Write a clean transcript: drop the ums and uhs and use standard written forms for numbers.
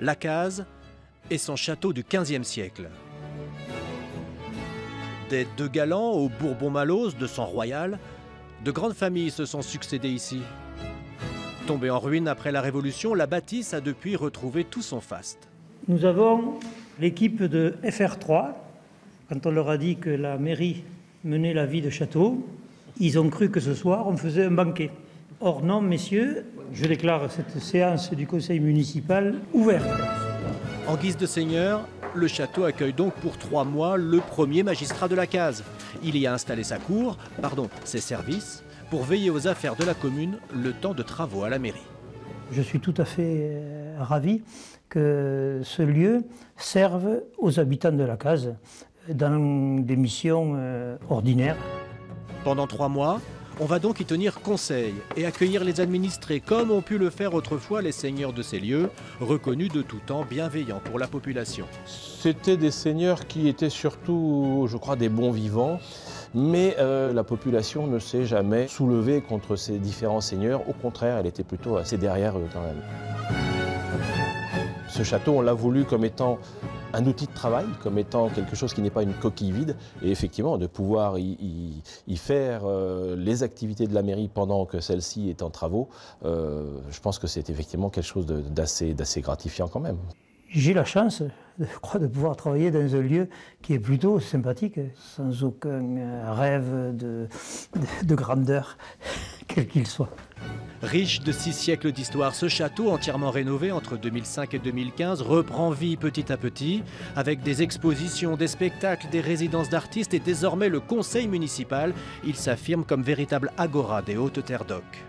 Lacaze et son château du XVe siècle. Des deux galants au Bourbon-Malloz de sang royal, de grandes familles se sont succédées ici. Tombée en ruine après la Révolution, la bâtisse a depuis retrouvé tout son faste. Nous avons l'équipe de FR3. Quand on leur a dit que la mairie menait la vie de château, ils ont cru que ce soir, on faisait un banquet. Or non, messieurs, je déclare cette séance du conseil municipal ouverte. En guise de seigneur, le château accueille donc pour 3 mois le premier magistrat de Lacaze. Il y a installé ses services, pour veiller aux affaires de la commune le temps de travaux à la mairie. Je suis tout à fait ravi que ce lieu serve aux habitants de Lacaze dans des missions ordinaires. Pendant 3 mois, on va donc y tenir conseil et accueillir les administrés comme ont pu le faire autrefois les seigneurs de ces lieux, reconnus de tout temps bienveillants pour la population. C'était des seigneurs qui étaient surtout, je crois, des bons vivants, mais la population ne s'est jamais soulevée contre ces différents seigneurs. Au contraire, elle était plutôt assez derrière eux quand même. Ce château, on l'a voulu comme étant un outil de travail, comme étant quelque chose qui n'est pas une coquille vide, et effectivement de pouvoir y faire les activités de la mairie pendant que celle-ci est en travaux, je pense que c'est effectivement quelque chose d'assez gratifiant quand même. J'ai la chance, je crois, de pouvoir travailler dans un lieu qui est plutôt sympathique, sans aucun rêve de grandeur, quel qu'il soit. Riche de 6 siècles d'histoire, ce château, entièrement rénové entre 2005 et 2015, reprend vie petit à petit, avec des expositions, des spectacles, des résidences d'artistes et désormais le conseil municipal. Il s'affirme comme véritable agora des Hautes-Terres d'Oc.